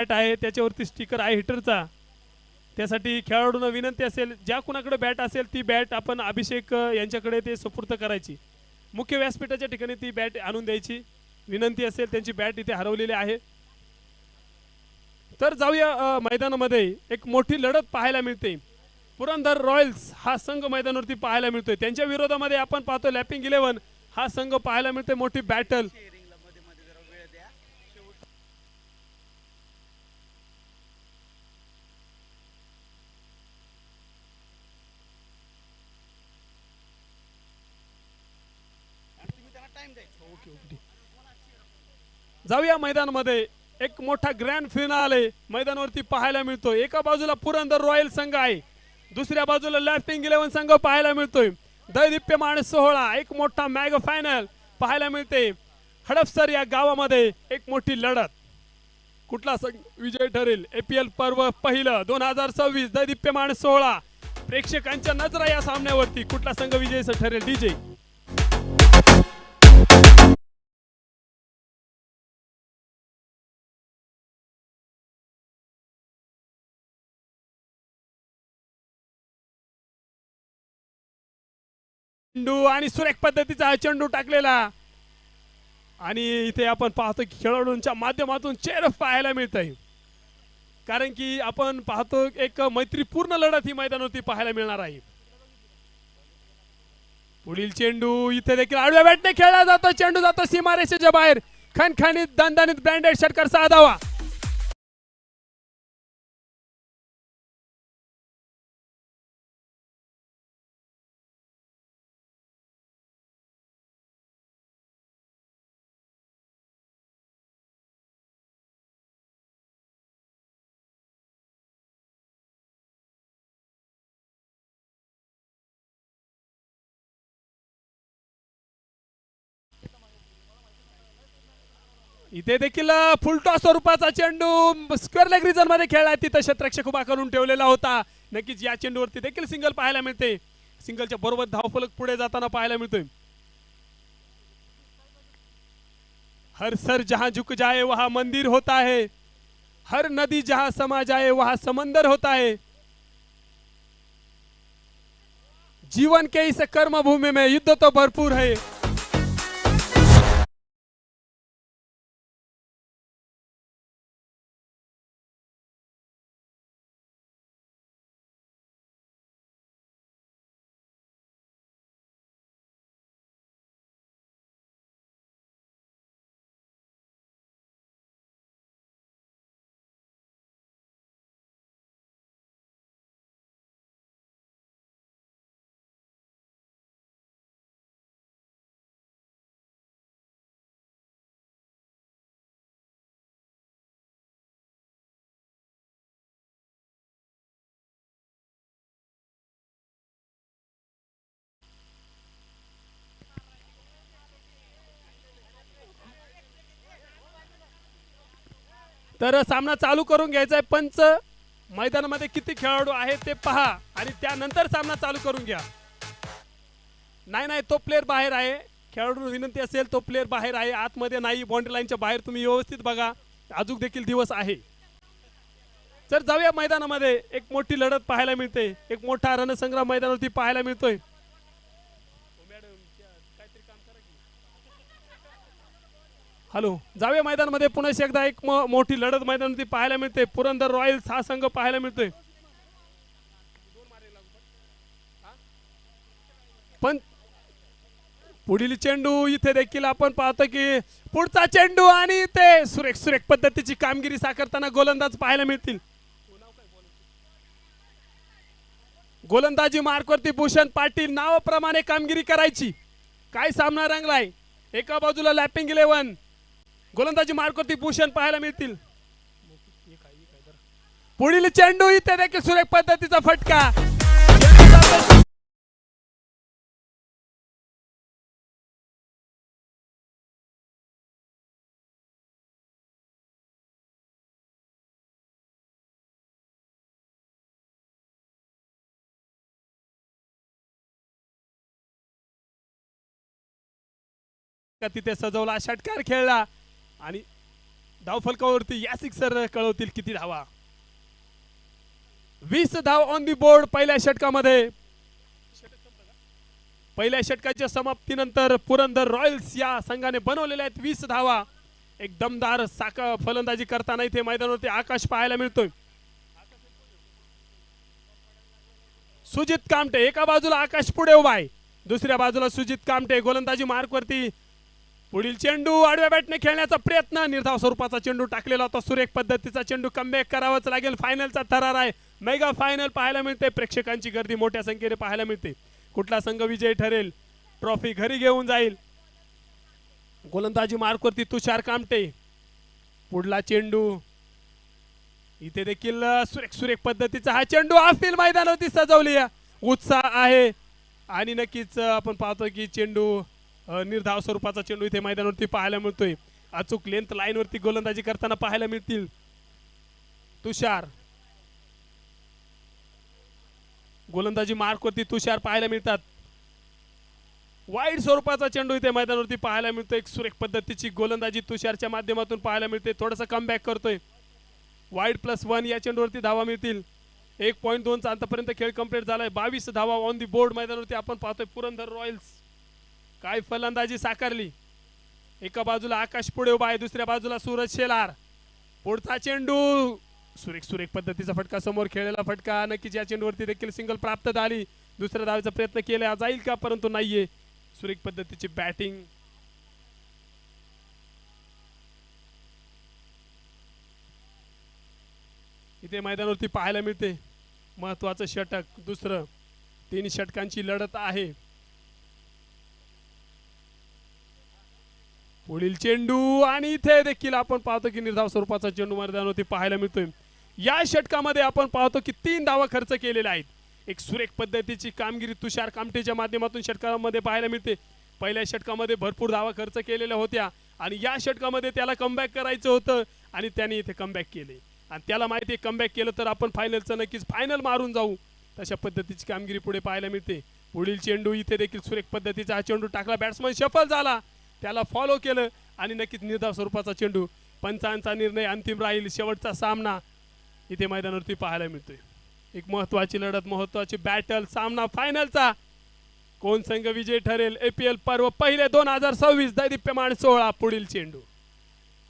Bat आहे त्याच्यावरती sticker आहे हिटरचा. त्यासाठी खेळाडूंना विनंती असेल ज्या कुणाकडे बॅट असेल ती बॅट आपण अभिषेक यांच्याकडे ते सुपूर्द करायची. मुख्य व्यासपीठाच्या ठिकाणी ती बॅट आणून द्यायची विनंती असेल. त्यांची बॅट इथे हरवलेली आहे. तर जाऊया मैदानामध्ये एक मोठी लढत पाहायला मिळते. पुरंदर रॉयल्स हा संघ मैदानावरती पाहायला मिळतोय. त्यांच्या विरोधामध्ये आपण पाहतो लॅपिंग 11 हा संघ पाहायला मिळतोय. मोठी बॅटल. जाऊया मैदानामध्ये एक मोठा ग्रँड फिनाले मैदानावरती पाहायला मिळतोय. एका बाजूला पुरंदर रॉयल संघ आहे, दुसऱ्या बाजूला लॅपिंग 11 संघ पाहायला मिळतोय. दैदिप्यमान सोहळा एक मोठा मॅग फायनल पाहायला मिळते. हडपसर या गावामध्ये एक मोठी लढत. कुठला संघ विजय ठरेल? एपीएल पर्व पहिलं 2026 दैदिप्यमान सोहळा. प्रेक्षकांच्या नजरा या सामन्यावरती. कुठला संघ विजय ठरेल? डीजे चेंडू आणि सुरेख पद्धतीचा हा चेंडू टाकलेला. आणि इथे आपण पाहतो की खेळाडूंच्या माध्यमातून चेअर पाहायला मिळत आहे. कारण की आपण पाहतो एक मैत्रीपूर्ण लढत ही मैदानावरती पाहायला मिळणार आहे. पुढील चेंडू इथे देखील आडव्या बॅटने खेळला जातो. चेंडू जातो सीमारेषेच्या बाहेर. खणखणीत दणदणीत ब्रँडेड षटकार साधावा. इथे देखील फुलटॉस स्वरूपाचा चेंडू स्क्वेअर लेग रिजन मध्ये खेळला. तिथं क्षेत्ररक्षक उभा करून ठेवलेला होता. नक्कीच या चेंडूवरती देखील सिंगल पाहायला मिळते. सिंगलच्या बरोबर धावफलक पुढे जाताना पाहायला मिळतोय. हर सर जहां झुक जाए वहां मंदिर होता है, हर नदी जहां समा जाए वहां समंदर होता है. जीवन के इस कर्म भूमि में युद्ध तो भरपूर है. तर सामना चालू करून घ्यायचा आहे. पंच मैदानामध्ये किती खेळाडू आहेत ते पहा आणि त्यानंतर सामना चालू करून घ्या. नाही तो प्लेयर बाहेर आहे. खेळाडू विनंती असेल तो प्लेयर बाहेर आहे, आतमध्ये नाही. बाउंड्री लाईनच्या बाहेर तुम्ही व्यवस्थित बघा. अजून देखील दिवस आहे. तर जाऊया मैदानामध्ये. एक मोठी लढत पाहायला मिळते. एक मोठा रणसंग्राम मैदानावरती पाहायला मिळतोय. हॅलो, जाऊया मैदानामध्ये पुन्हा एकदा. एक मोठी लढत मैदानावरती पाहायला मिळते. पुरंदर रॉयल्स हा संघ पाहायला मिळतोय. पण पुढील चेंडू इथे देखील आपण पाहतो की पुढचा चेंडू आणि ते सुरेख सुरेख पद्धतीची कामगिरी साकारताना गोलंदाज पाहायला मिळतील. गोलंदाजी मार्कवरती भूषण पाटील नावाप्रमाणे कामगिरी करायची. काय सामना रंगलाय. एका बाजूला लॅपिंग 11, गोलंदाजी मार्कवरती भूषण पाहायला मिळतील. पुढील चेंडू इथे देखील सुरेख पद्धतीचा फटका. तिथे सजवला, षटकार खेळला आणि धावफलकावरती या सिक्सर कळवतील किती धावा. 20 धाव ऑन दी बोर्ड पहिल्या षटकामध्ये. पहिल्या षटकाच्या समाप्तीनंतर पुरंदर रॉयल्स या संघाने बनवलेल्या आहेत 20 धावा. एक दमदार फलंदाजी करताना इथे मैदानावरती आकाश पाहायला मिळतोय. सुजित कामटे एका बाजूला आकाश पुढे उभा आहे, दुसऱ्या बाजूला सुजित कामटे गोलंदाजी मार्कवरती. पुढील चेंडू आडव्या बॅटने खेळण्याचा प्रयत्न, निर्धाव स्वरूपाचा चेंडू टाकलेला होता. सुरेख पद्धतीचा चेंडू कमबॅक करावाच लागेल. फायनलचा थरार आहे, मेगा फायनल पाहायला मिळते. प्रेक्षकांची गर्दी मोठ्या संख्येने पाहायला मिळते. कुठला संघ विजयी ठरेल, ट्रॉफी घरी घेऊन जाईल. गोलंदाजी मार्कवरती तुषार कामटे. पुढला चेंडू इथे देखील सुरेख पद्धतीचा हा चेंडू आफिल मैदानावरती सजवली. उत्साह आहे आणि नक्कीच आपण पाहतो की चेंडू निर्धाव स्वरूपाचा चेंडू इथे मैदानावरती पाहायला मिळतोय. अचूक लेंथ लाईन वरती गोलंदाजी करताना पाहायला मिळतील तुषार. गोलंदाजी मार्कवरती तुषार पाहायला मिळतात. वाईड स्वरूपाचा चेंडू इथे मैदानावरती पाहायला मिळतोय. एक सुरेख पद्धतीची गोलंदाजी तुषारच्या माध्यमातून पाहायला मिळते. थोडासा कमबॅक करतोय. वाईड +1 या चेंडूवरती धावा मिळतील. 1.2 अंतपर्यंत खेळ कंप्लीट झालाय. 22 धावा ऑन दी बोर्ड मैदानावरती आपण पाहतोय. पुरंदर रॉयल्स काय फलंदाजी साकारली. एका बाजूला आकाश पुढे उभा आहे, दुसऱ्या बाजूला सूरज शेलार. पुढचा चेंडू सुरेख पद्धतीचा फटका, समोर खेळलेला फटका. नक्कीच या चेंडूवरती देखील सिंगल प्राप्त झाली. दुसऱ्या धावेचा प्रयत्न केला जाईल का, परंतु नाहीये. सुरेख पद्धतीची बॅटिंग. इथे मैदानावरती पाहायला मिळते. महत्वाचं षटक, दुसरं. 3 षटकांची लढत आहे. पुढील चेंडू आणि इथे देखील आपण पाहतो की निर्धाव स्वरूपाचा चेंडू मैदानावरती पाहायला मिळतोय. या षटकामध्ये आपण पाहतो की 3 धावा खर्च केलेल्या आहेत. एक सुरेख पद्धतीची कामगिरी तुषार कामटेच्या माध्यमातून षटकामध्ये पाहायला मिळते. पहिल्या षटकामध्ये भरपूर धावा खर्च केलेल्या होत्या आणि या षटकामध्ये त्याला कमबॅक करायचं होतं आणि त्याने इथे कमबॅक केले आणि त्याला माहिती आहे कमबॅक केलं तर आपण फायनलचं नक्कीच फायनल मारून जाऊ. तशा पद्धतीची कामगिरी पुढे पाहायला मिळते. पुढील चेंडू इथे देखील सुरेख पद्धतीचा हा चेंडू टाकला. बॅट्समन सफल झाला, त्याला फॉलो केलं आणि नक्कीच निर्धाव स्वरूपाचा चेंडू. पंचांचा निर्णय अंतिम राहील. शेवटचा सामना इथे मैदानावरती पाहायला मिळतोय. एक महत्वाची लढत, महत्वाची बॅटल, सामना फायनलचा. कोण संघ विजयी ठरेल. APL पर्व पहिले 2026 दैदिप्यमान 16. पुढील चेंडू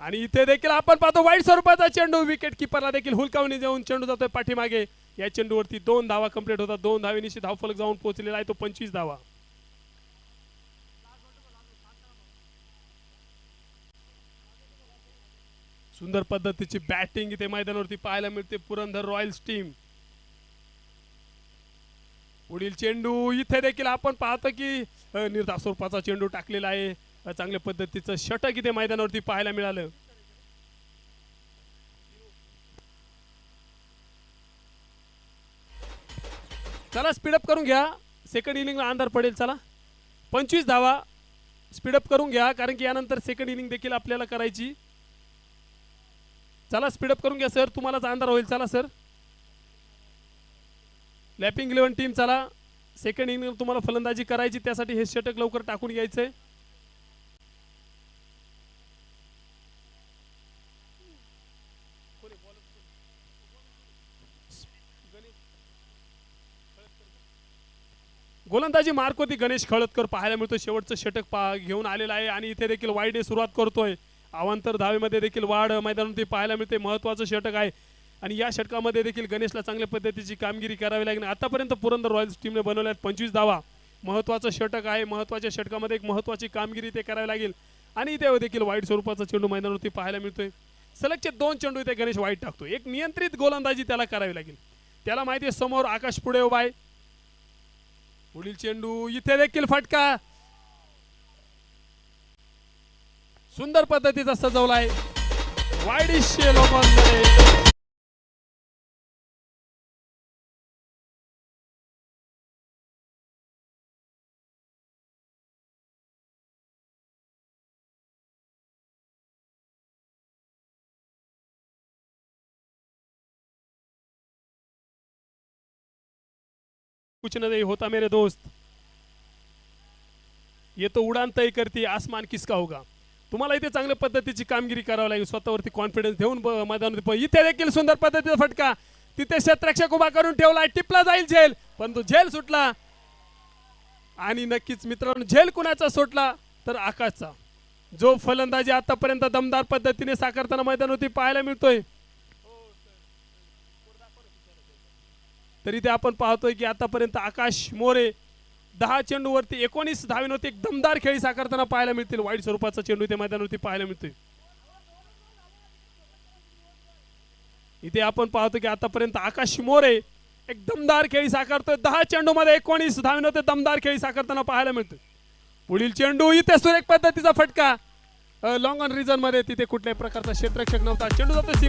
आणि इथे देखील आपण पाहतो वाईट स्वरूपाचा चेंडू. विकेट किपरला देखील हुलकावणी देऊन चेंडू जातोय पाठीमागे. या चेंडूवरती 2 धावा कंप्लीट होतात. 2 धावेनिशी धावफलक जाऊन पोहोचलेला आहे तो 25 धावा. सुंदर पद्धतीची बॅटिंग इथे मैदानावरती पाहायला मिळते पुरंदर रॉयल्स टीम. पुढील चेंडू इथे देखील आपण पाहतो की निर्धाव स्वरूपाचा चेंडू टाकलेला आहे. चांगल्या पद्धतीचं षटक इथे मैदानावरती पाहायला मिळालं. चला स्पीडअप करून घ्या, सेकंड इनिंगला अंधार पडेल. चला 25 धावा स्पीडअप करून घ्या कारण की यानंतर सेकंड इनिंग देखील आपल्याला करायची. चला स्पीडअप करून घ्या सर, तुम्हालाच अंधार होईल. चला सर, लॅपिंग 11 टीम चला. सेकंड इनिंग तुम्हाला फलंदाजी करायची, त्यासाठी हे षटक लवकर टाकून घ्यायचंय. गोलंदाजी मार्कवरती गणेश खळदकर पाहायला मिळतो. शेवटचं षटक घेऊन आलेला आहे आणि इथे देखील वाईडने सुरुवात करतोय. अवांतर धावेमध्ये देखील वाढ मैदानावरती पाहायला मिळते. महत्वाचं षटक आहे आणि या षटकामध्ये देखील गणेशला चांगल्या पद्धतीची कामगिरी करावी लागेल. आतापर्यंत पुरंदर रॉयल्स टीमने बनवल्या 25 धावा. महत्वाचं षटक आहे. महत्वाच्या षटकामध्ये एक महत्वाची कामगिरी ते करावी लागेल आणि इथे देखील वाईट स्वरूपाचा चेंडू मैदानावरती पाहायला मिळतोय. सलगचे 2 चेंडू इथे गणेश वाईट टाकतो. एक नियंत्रित गोलंदाजी त्याला करावी लागेल. त्याला माहिती आहे समोर आकाश पुढे उभा आहे. पुढील चेंडू इथे देखील फटका सुंदर पद्धतीचा सजवलाय. वाईडिश लोकांमध्ये कुछ नहीं होता मेरे दोस्त, ये तो उड़ान तय करती, आसमान किसका होगा. तुम्हाला इथे चांगल्या पद्धतीची कामगिरी करावी लागेल, स्वतःवरती कॉन्फिडन्स घेऊन मैदानामध्ये. इथे देखील सुंदर पद्धतीचा फटका, तिथे क्षेत्ररक्षक उभा करून ठेवला, टिपला जाईल झेल, परंतु झेल सुटला. आणि नक्कीच मित्रांनो, झेल कुणाचा सुटला तर आकाशचा, जो फलंदाजी आतापर्यंत दमदार पद्धतीने साकारताना मैदानावरती पाहायला मिळतोय. तरी ते आपण पाहतोय की आतापर्यंत आकाश मोरे 10 चेंडूवरती 19 धावेवरती एक दमदार खेळी साकारताना पाहायला मिळतील. वाईट स्वरूपाचा चेंडू इथे मैदानावरती पाहायला मिळतोय. इथे आपण पाहतो की आतापर्यंत आकाश मोरे एक दमदार खेळी साकारतोय. 10 चेंडूमध्ये 19 धावेवरती दमदार खेळी साकारताना पाहायला मिळतोय. पुढील चेंडू, इथे सुरेख पद्धतीचा फटका, लॉंग ऑन रिजन मध्ये, तिथे कुठल्याही प्रकारचा क्षेत्ररक्षक नव्हता. चेंडू जातो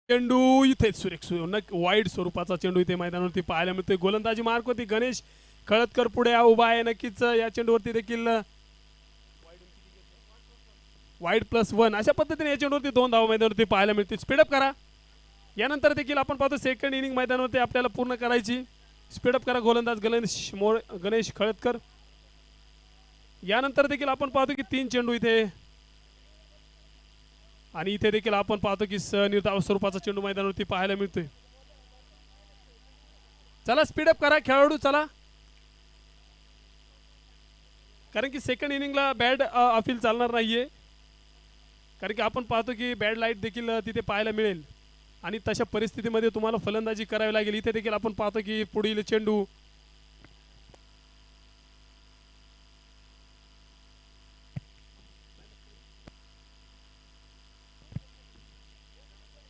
चेंडू, इथे सुरेख वाईड स्वरूपाचा चेंडू इथे मैदानावरती पाहायला मिळतोय. गोलंदाजी मार्क होती, गणेश खळदकर पुढे उभा आहे. नक्कीच या चेंडूवरती देखील वाईड +1 अशा पद्धतीने या चेंडूवरती 2 धावा मैदानावरती पाहायला मिळतील. स्पीडअप करा. यानंतर देखील आपण पाहतो सेकंड इनिंग मैदानावरती आपल्याला पूर्ण करायची. स्पीडअप करा गोलंदाज गणेश खळदकर. यानंतर देखील आपण पाहतो की 3 चेंडू इथे, आणि इथे देखील आपण पाहतो की निर्धाव स्वरूपाचा चेंडू मैदानावरती पाहायला मिळतोय. चला स्पीडअप करा खेळाडू, चला, कारण की सेकंड इनिंगला बॅड अपील चालणार नाहीये. कारण की आपण पाहतो की बॅड लाईट देखील तिथे पाहायला मिळेल, आणि तशा परिस्थितीमध्ये तुम्हाला फलंदाजी करावी लागेल. इथे देखील आपण पाहतो की पुढील चेंडू,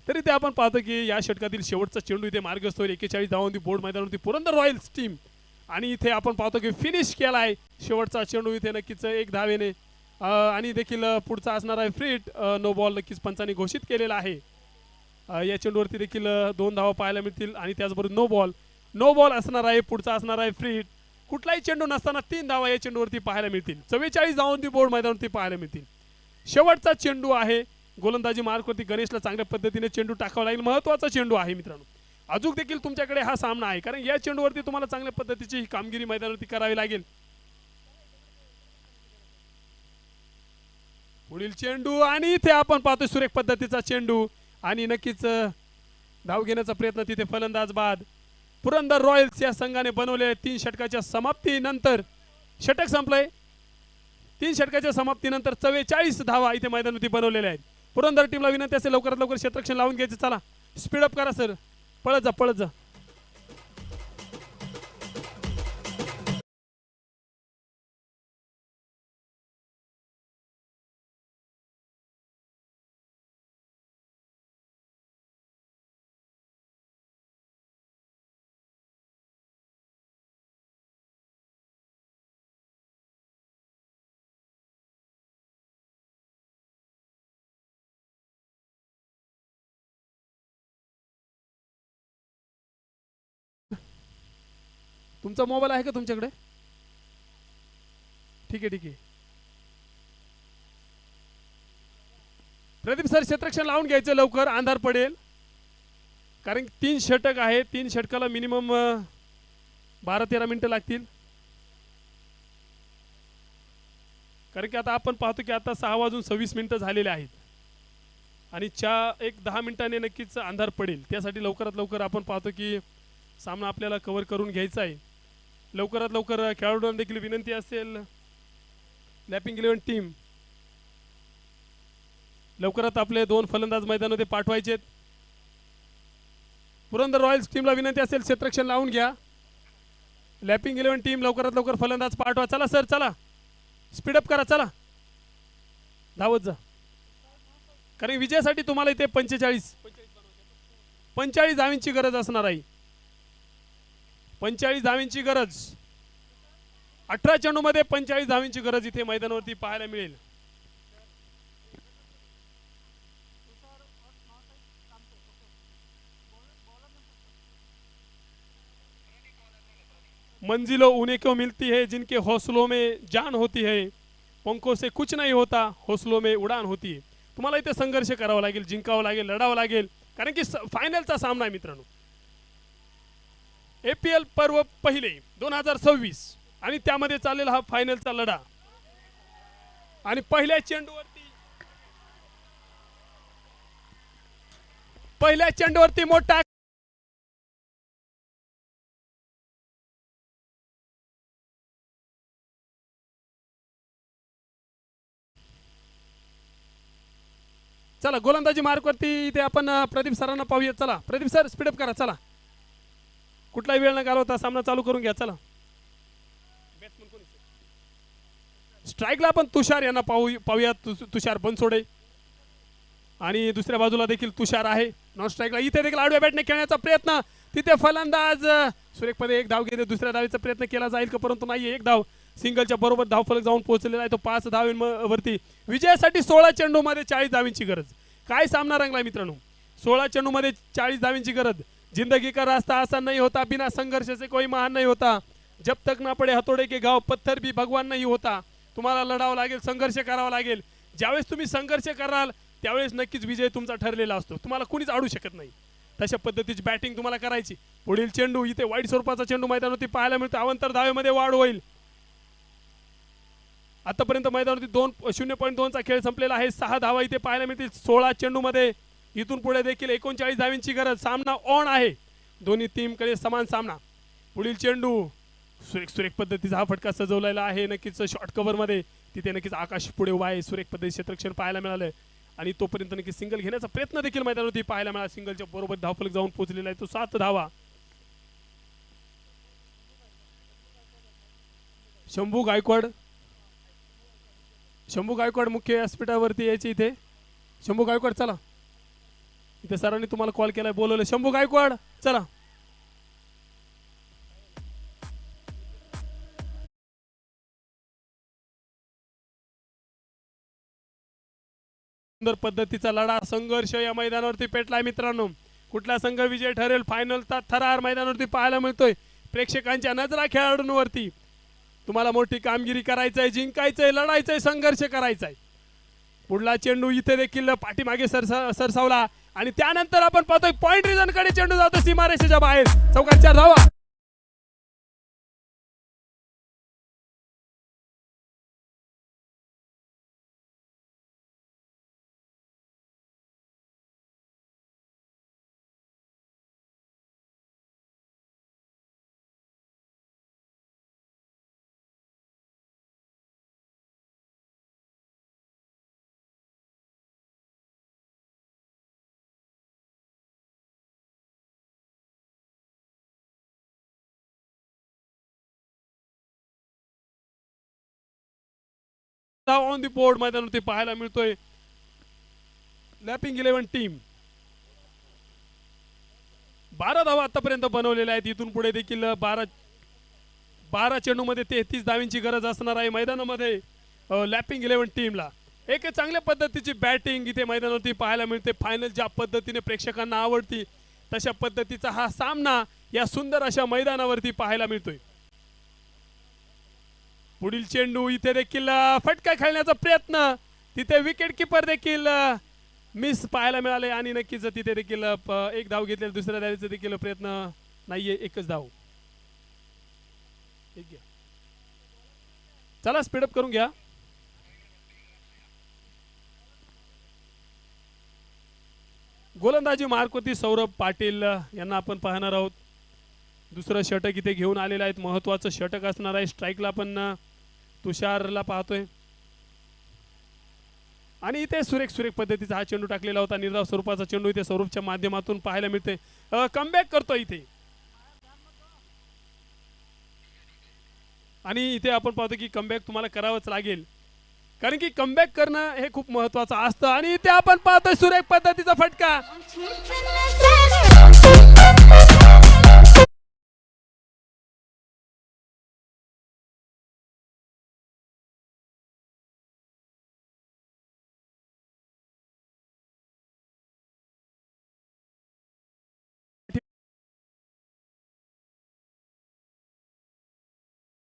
तरी ते आपण पाहतो की या षटकातील शेवटचा चेंडू इथे मार्गस्थ होईल. 41 धावांनी बोर्ड मैदानावरती पुरंदर रॉयल्स टीम, आणि इथे आपण पाहतो की फिनिश केलाय शेवटचा चेंडू इथे नक्कीच 1 धावेने, आणि देखील पुढचा असणार आहे फ्रीट, नो बॉल नक्कीच पंचांनी घोषित केलेला आहे. या चेंडूवरती देखील 2 धावा पाहायला मिळतील, आणि त्याचबरोबर नो बॉल असणार आहे. पुढचा असणार आहे फ्रीट. कुठलाही चेंडू नसताना 3 धावा या चेंडूवरती पाहायला मिळतील. 44 धावांनी बोर्ड मैदानावरती पाहायला मिळतील. शेवटचा चेंडू आहे. गोलंदाजी मार्कवरती गणेशला चांगल्या पद्धतीने चेंडू टाकावा लागेल. महत्त्वाचा चेंडू आहे मित्रांनो. अजून देखील तुमच्याकडे हा सामना आहे, कारण या चेंडूवरती तुम्हाला चांगल्या पद्धतीची कामगिरी मैदानावरती करावी लागेल. पुढील चेंडू, आणि इथे आपण पाहतो सुरेख पद्धतीचा चेंडू, आणि नक्कीच धाव घेण्याचा प्रयत्न तिथे फलंदाज बाद. पुरंदर रॉयल्स या संघाने बनवले 3 षटकाच्या समाप्तीनंतर, षटक संपलंय. 3 षटकाच्या समाप्तीनंतर 44 धावा इथे मैदानावरती बनवलेल्या आहेत. पुरंदर टीमला विनंती असेल लवकरात लवकर क्षेत्ररक्षण लावून घ्यायचं. चला स्पीडअप करा सर, पळत जा. तुमचा मोबाईल आहे का तुमच्याकडे? ठीक आहे. प्रदीप सर, क्षेत्ररक्षण लावून घ्यायचं लवकर, अंधार पडेल. कारण 3 षटक आहे, 3 षटकाला मिनिमम 12-13 मिनिटं लागतील. कारण की आता आपण पाहतो की आता 6:26 झालेले आहेत, आणि 10 मिनिटांनी नक्कीच अंधार पडेल. त्यासाठी लवकरात लवकर आपण पाहतो की सामना आपल्याला कव्हर करून घ्यायचा आहे. लवकरात लवकर खेळाडूंना देखील विनंती असेल, लॅपिंग 11 टीम लवकरात आपले 2 फलंदाज मैदानामध्ये पाठवायचे. पुरंदर रॉयल्स टीमला विनंती असेल क्षेत्ररक्षण लावून घ्या. लॅपिंग 11 टीम लवकरात लवकर फलंदाज पाठवा. चला सर, चला स्पीडअप करा, चला धावत जा. कारण विजयासाठी तुम्हाला इथे 45 धावांची गरज असणार आहे. 45 धावांची गरज, 18 चेंडूमध्ये 45 धावांची गरज इथे मैदानावरती पाहायला मिळेल. मंजिलों उन्हें को मिलती है जिनके हौसलों में जान होती है, पंखों से कुछ नहीं होता, हौसलों में उडान होती है. तुम्हाला इथे संघर्ष करावा लागेल, जिंकावं लागेल, लढावं लागेल, कारण की फायनलचा सामना आहे मित्रांनो. APL पर्व पहिले 2026 आणि त्यामध्ये चाललेला हा फायनलचा लढा. आणि पहिल्या चेंडूवरती मोठा चला गोलंदाजी मार्कवरती इथे आपण प्रदीप सरांना पाहूया. चला प्रदीप सर स्पीडअप करा. चला कुठलाही वेळ न घालवता सामना चालू करून घ्या. चला स्ट्राईकला आपण तुषार यांना पाहूया. तुषार बनसोडे आणि दुसऱ्या बाजूला देखील तुषार आहे नॉन स्ट्राईकला. इथे देखील आडव्या बॅटने खेळण्याचा प्रयत्न, तिथे फलंदाज सुरेखपणे एक धाव घेते. दुसऱ्या धावेचा प्रयत्न केला जाईल का, परंतु नाही. एक धाव सिंगलच्या बरोबर धावफलक जाऊन पोहोचलेला आहे तो 5 धावांवरती. विजयासाठी 16 चेंडूमध्ये 40 धावांची गरज. काय सामना रंगलाय मित्रांनो. 16 चेंडूमध्ये 40 धावांची गरज. जिंदगी का रास्ता आसान नहीं होता, बिना संघर्ष से कोई महान नहीं होता. जब तक ना पडे हथोडे के घाव, पत्थर भी भगवान नहीं होता. तुम्हाला लढावं लागेल, संघर्ष करावा लागेल. ज्यावेळेस तुम्ही संघर्ष कराल त्यावेळेस नक्कीच विजय तुमचा ठरलेला असतो. तुम्हाला कुणीच अडू शकत नाही. तशा पद्धतीची बॅटिंग तुम्हाला करायची. पुढील चेंडू इथे वाईट स्वरूपाचा चेंडू मैदानावरती पाहायला मिळतो. अवंतर धावेमध्ये वाढ होईल. आतापर्यंत मैदानावरती 0.2चा खेळ संपलेला आहे. 6 धावा इथे पाहायला मिळतील 16 चेंडूमध्ये. इथून पुढे देखील 39 धावांची गरज. सामना ऑन आहे. दोन्ही टीमकडे समान सामना. पुढील चेंडू सुरेख पद्धतीचा हा फटका सजवलेला आहे. नक्कीच शॉर्ट कव्हरमध्ये तिथे नक्कीच आकाश पुढे उभा आहे. सुरेख पद्धती क्षेत्ररक्षण पाहायला मिळालं आणि तोपर्यंत नक्कीच सिंगल घेण्याचा प्रयत्न देखील मैदानावरती पाहायला मिळाला. सिंगलच्या बरोबर धावफलक जाऊन पोहोचलेला आहे तो 7 धावा. शंभू गायकवाड मुख्य व्यासपीठावरती यायचे इथे. शंभू गायकवाड चला. इथे सरांनी तुम्हाला कॉल केलाय, बोलवलं. शंभू गायकवाड चला. सुंदर पद्धतीचा लढा, संघर्ष या मैदानावरती पेटलाय मित्रांनो. कुठला संघ विजय ठरेल फायनलचा थरार मैदानावरती पाहायला मिळतोय. प्रेक्षकांच्या नजरा खेळाडूंवरती. तुम्हाला मोठी कामगिरी करायचंय, जिंकायचंय, लढायचंय, संघर्ष करायचाय. पुढला चेंडू इथे देखील पाठीमागे सरसावला आणि त्यानंतर आपण पाहतोय पॉइंट रिजन कडे चेंडू जातो सीमारेषेच्या बाहेर. चौकार 4 धावा. ऑन दी बोर्ड मैदानावरती पाहायला मिळतोय. लॅपिंग 11 टीम 12 धावा आतापर्यंत बनवलेल्या आहेत. इथून पुढे देखील 12 चेंडूमध्ये 33 धावांची गरज असणार आहे मैदानामध्ये लॅपिंग 11 टीमला. एक चांगल्या पद्धतीची बॅटिंग इथे मैदानावरती पाहायला मिळते. फायनल ज्या पद्धतीने प्रेक्षकांना आवडती तशा पद्धतीचा हा सामना या सुंदर अशा मैदानावरती पाहायला मिळतोय. पुढील चेंडू इथे देखील फटका खेळण्याचा प्रयत्न, तिथे विकेट किपर देखील मिस पाहायला मिळाले आणि नक्कीच तिथे देखील एक धाव घेतलेला. दुसऱ्या धावेचा देखील प्रयत्न नाहीये, एकच धाव. चला स्पीडअप करून घ्या. गोलंदाजी मार्कवरती सौरभ पाटील यांना आपण पाहणार आहोत. दुसरं षटक इथे घेऊन आलेलं आहे. महत्त्वाचं षटक असणार आहे. स्ट्राईकला आपण तुषारला पाहतोय आणि इथे सुरेख पद्धतीचा हा चेंडू टाकलेला होता. निर्धाव स्वरूपाचा चेंडू इथे सौरभच्या माध्यमातून पाहायला मिळते. कमबॅक करतो इथे आणि इथे आपण पाहतो की कमबॅक तुम्हाला करावंच लागेल, कारण की कमबॅक करणं हे खूप महत्त्वाचं असतं. आणि इथे आपण पाहतोय सुरेख पद्धतीचा फटका.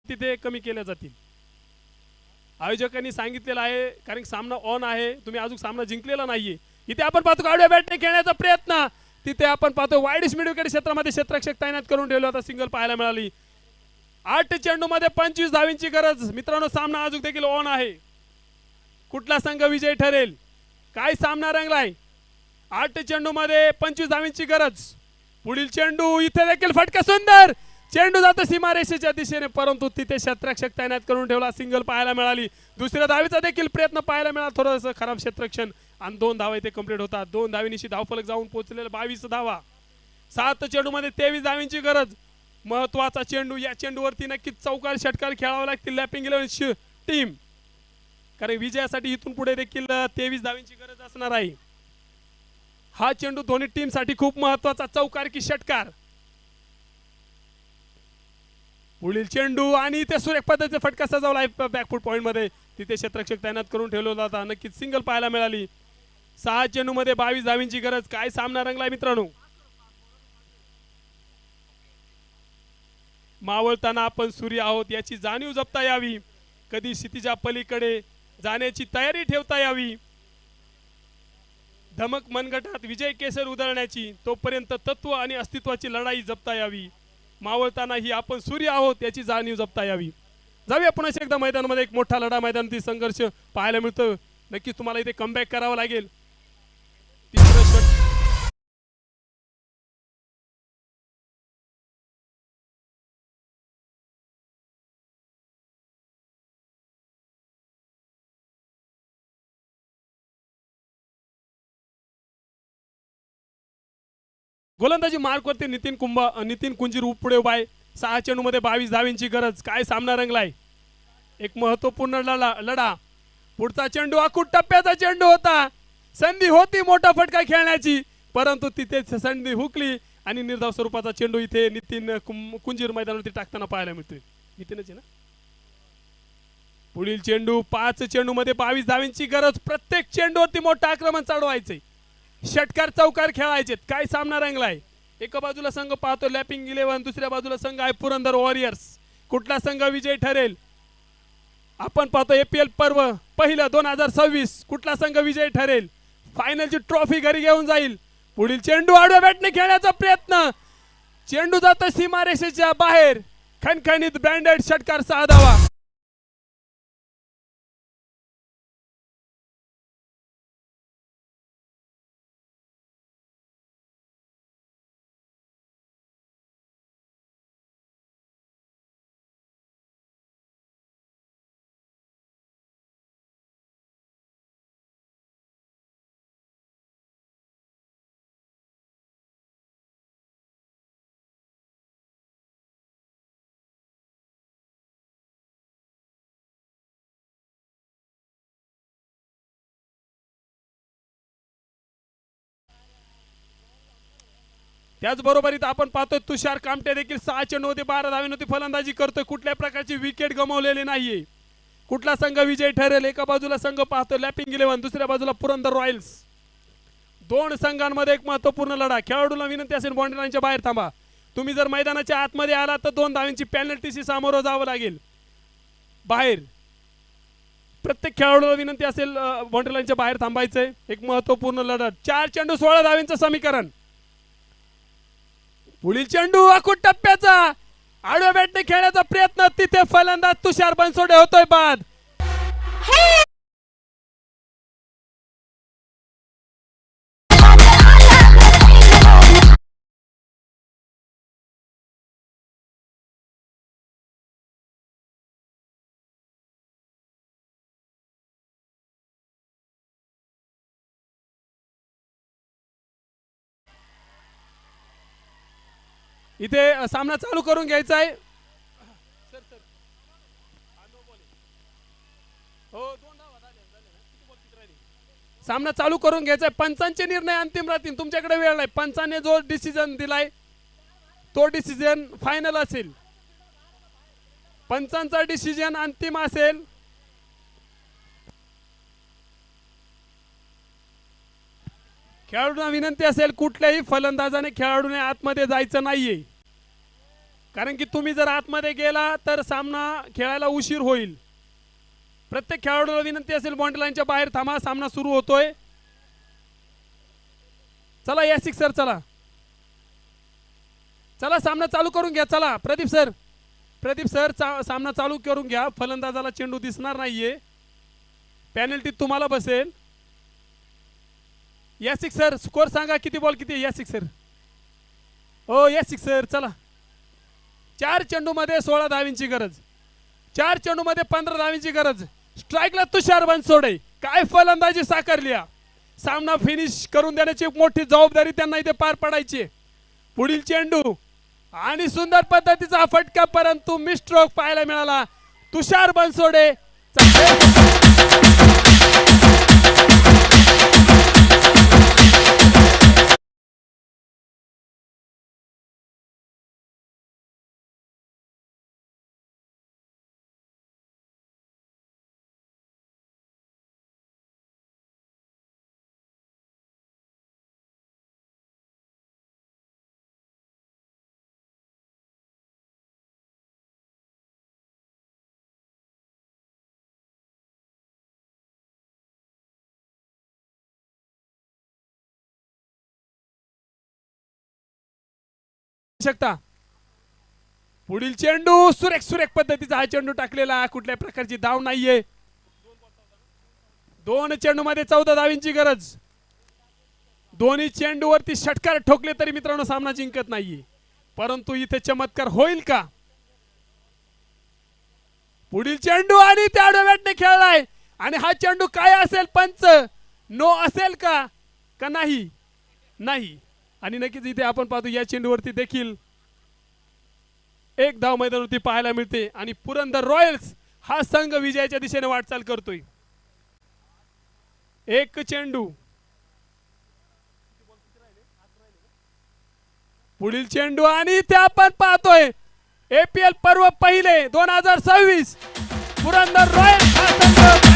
तिथे कमी केल्या जातील. आयोजकांनी सांगितलेलं आहे, कारण सामना ऑन आहे, तुम्ही अजून सामना जिंकलेला नाहीये. इथे आपण पाहतो आडव्या बॅटने खेळण्याचा प्रयत्न, तिथे आपण पाहतो वाईड मिड विकेट क्षेत्रामध्ये क्षेत्ररक्षक तैनात करून ठेवला होता, सिंगल पाहायला मिळाली. 8 चेंडूमध्ये 25 धावींची गरज. मित्रांनो, सामना अजून देखील ऑन आहे. कुठला संघ विजयी ठरेल, काय सामना रंगलाय. 8 चेंडूमध्ये 25 धावींची गरज. पुढील चेंडू, इथे देखील फटका सुंदर, चेंडू जातो सीमारेषेच्या दिशेने, परंतु तिथे क्षेत्ररक्षक तैनात करून ठेवला, सिंगल पाहायला मिळाली. दुसऱ्या धावीचा देखील प्रयत्न पाहायला मिळाला, थोडंसं खराब क्षेत्ररक्षण, आणि 2 धावा इथे कंप्लीट होतात. 2 धावीनिशी धावफलक जाऊन पोहोचलेला 22 धावा. 7 चेंडूमध्ये 23 धावींची गरज. महत्वाचा चेंडू, या चेंडूवरती नक्कीच चौकार षटकार खेळावं लागतील लॅपिंग 11 टीम, कारण विजयासाठी इथून पुढे देखील 23 धावींची गरज असणार आहे. हा चेंडू दोन्ही टीम साठी खूप महत्वाचा, चौकार की षटकार. पुढील चेंडू, आणि इथे सुरेख पद्धतीचा फटका सजवला बॅकफूट पॉइंट मध्ये, तिथे क्षेत्ररक्षक तैनात करून ठेवला होता, नक्कीच सिंगल पाहायला मिळाली. 6 चेंडू मध्ये 22 धावींची गरज. काय सामना रंगलाय मित्रांनो. मावळताना आपण सूर्य आहोत याची जाणीव जपता यावी, कधी क्षितिजा पलीकडे जाण्याची तयारी ठेवता यावी, धमक मनगटात विजय केसर उधळण्याची तोपर्यंत तत्व आणि अस्तित्वाची लढाई जपता यावी. मावळताना ही आपण सूर्य आहोत याची जाणीव जपता यावी. जाऊया पुन्हा एकदा मैदानामध्ये. एक मोठा लढा, मैदानातील संघर्ष पाहायला मिळतो. नक्कीच तुम्हाला इथे कमबॅक करावं लागेल. तिसरं षट, गोलंदाजी मार्कवरती नितीन कुंजीर पुढे उभा आहे. 6 चेंडूमध्ये 22 धावींची गरज. काय सामना रंगलाय. एक महत्वपूर्ण लढा. पुढचा चेंडू अकुट टप्प्याचा चेंडू होता, संधी होती मोठा फटका खेळण्याची, परंतु तिथे संधी हुकली आणि निर्धाव स्वरूपाचा चेंडू इथे नितीन कुंजीर मैदानावरती टाकताना पाहायला मिळतोय. नितीनच आहे ना. पुढील चेंडू, 5 चेंडूमध्ये 22 धावींची गरज. प्रत्येक चेंडूवरती मोठं आक्रमण चढवायचंय, षटकार चौकार खेळायचे. काय सामना रंगलाय. एका बाजूला संघ पाहतो लॅपिंग 11, दुसऱ्या बाजूला संघ आहे पुरंदर वॉरियर्स. कुठला संघ विजयी ठरेल. आपण पाहतो एपीएल पर्व पहिलं 2026, कुठला संघ विजयी ठरेल, फायनलची ट्रॉफी घरी घेऊन जाईल. पुढील चेंडू, आडव्या बॅटने खेळण्याचा प्रयत्न, चेंडू जातो सीमारेषेच्या बाहेर, खणखणीत ब्रँडेड षटकार 6 धावा. त्याचबरोबर इथं आपण पाहतोय तुषार कामटे देखील 6 चेंडूमध्ये 12 धावांवरती फलंदाजी करतोय. कुठल्या प्रकारची विकेट गमावलेली नाहीये. कुठला संघ विजय ठरेल. एका बाजूला संघ पाहतोय लॅपिंग 11, दुसऱ्या बाजूला पुरंदर रॉयल्स. 2 संघांमध्ये एक महत्वपूर्ण लढा. खेळाडूला विनंती असेल बाउंड्री लाईनच्या बाहेर थांबा. तुम्ही जर मैदानाच्या आतमध्ये आला तर 2 धावांची पेनल्टीशी सामोरं जावं लागेल. बाहेर प्रत्येक खेळाडूला विनंती असेल बाउंड्री लाईनच्या बाहेर थांबायचंय. एक महत्वपूर्ण लढत. 4 चेंडू 16 धावांचं समीकरण. पुढील चेंडू अकुट टप्प्याचा, आडव्या बॅटने खेळण्याचा प्रयत्न, तिथे फलंदाज तुषार बनसोडे होतोय बाद. इथे सामना चालू करून घ्यायचा आहे. सामना चालू करून घ्यायचा आहे. पंचांचे निर्णय अंतिम राहतील. तुमच्याकडे वेळ नाही. पंचाने जो डिसिजन दिलाय तो डिसिजन फायनल असेल. पंचांचा डिसिजन अंतिम असेल. खेळाडूंना विनंती असेल कुठल्याही फलंदाजाने खेळाडूने आतमध्ये जायचं नाहीये. कारण की तुम्ही जर आतमध्ये गेला तर सामना खेळायला उशीर होईल. प्रत्येक खेळाडूला विनंती असेल बॉन्ड लाईनच्या बाहेर थांबा, सामना सुरू होतोय. चला यासिक सर, चला चला सामना चालू करून घ्या. चला प्रदीप सर, प्रदीप सर सामना चालू करून घ्या. फलंदाजाला चेंडू दिसणार नाहीये, पेनल्टी तुम्हाला बसेल. यासिक सर स्कोर सांगा, किती बॉल किती. यासिक सर, हो यासिक सर चला. 4 चेंडूमध्ये 16 धावींची गरज, 4 चेंडूमध्ये 15 धावींची गरज. स्ट्राईकला तुषार बनसोडे, काय फलंदाजी साकारली. सामना फिनिश करून देण्याची मोठी जबाबदारी त्यांना इथे पार पडायची. पुढील चेंडू आणि सुंदर पद्धतीचा फटका, परंतु मिस्ट्रोक पाहायला मिळाला तुषार बनसोडे. शकता. पुढील चेंडू सुरेख सुरेख पद्धतीचा हा चेंडू टाकलेला, कुठल्या प्रकारची धाव नाहीये. 2 चेंडू मध्ये 14 धावींची गरज. दोन्ही चेंडूवरती षटकार ठोकले तरी मित्रांनो सामना जिंकत नाहीये, परंतु इथे चमत्कार होईल का. पुढील चेंडू आणि त्या बॅटने खेळलाय आणि हा चेंडू काय असेल, पंच नो असेल का नाही. नाही. आणि नक्कीच इथे आपण पाहतो या चेंडूवरती देखील एक धाव मैदानावरती पाहायला मिळते आणि पुरंदर रॉयल्स हा संघ विजयाच्या दिशेने वाटचाल करतोय. एक चेंडू, पुढील चेंडू आणि ते आपण पाहतोय एपीएल पर्व पहिले 2026 पुरंदर रॉयल्स हा संघ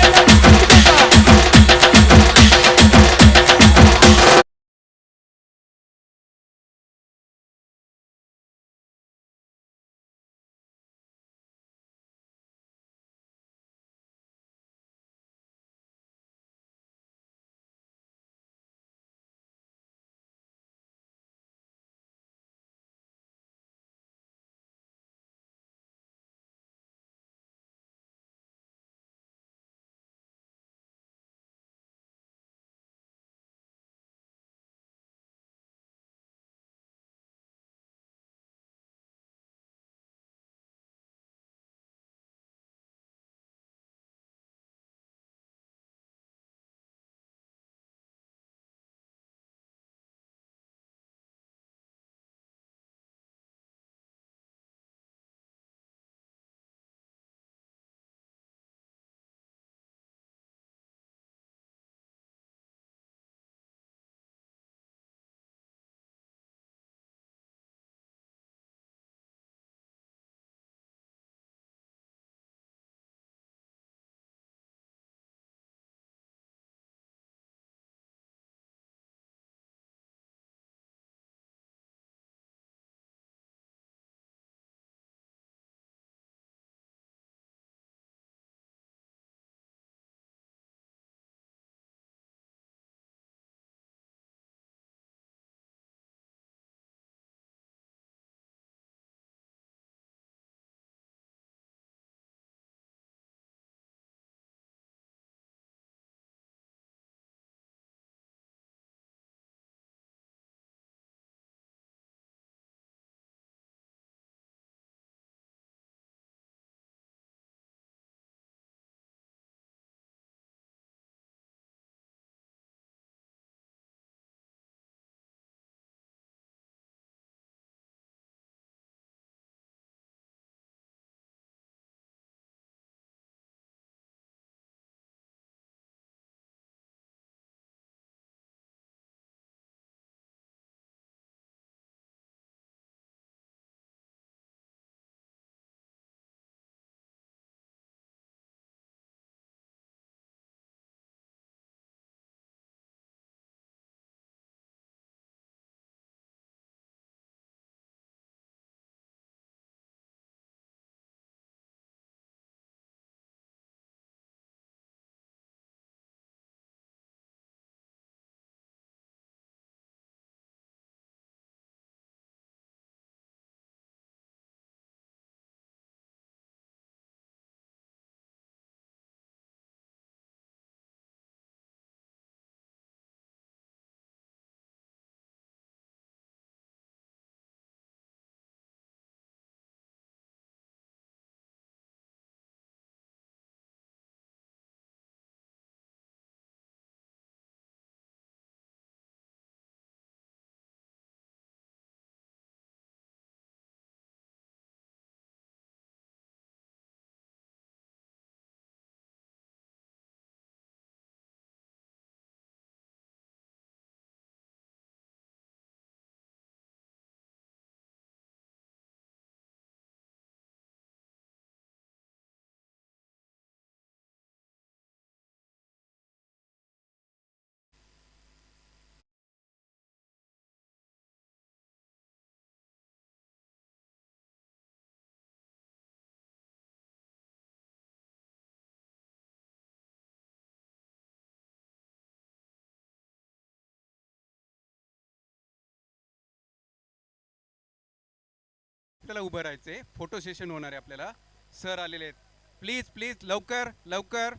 आपल्याला उभं राहायचंय. फोटो सेशन होणार आहे आपल्याला. सर आलेले आहेत. प्लीज प्लीज लवकर लवकर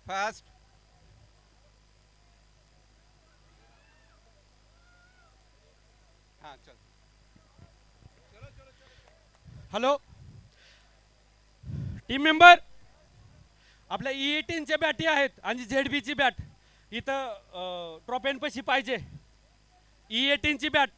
फास्ट. हां चल. हॅलो टीम मेंबर, आपल्या E18च्या बॅटी आहेत आणि ZBची बॅट इथं ट्रॉपेनपाशी पाहिजे. E18ची बॅट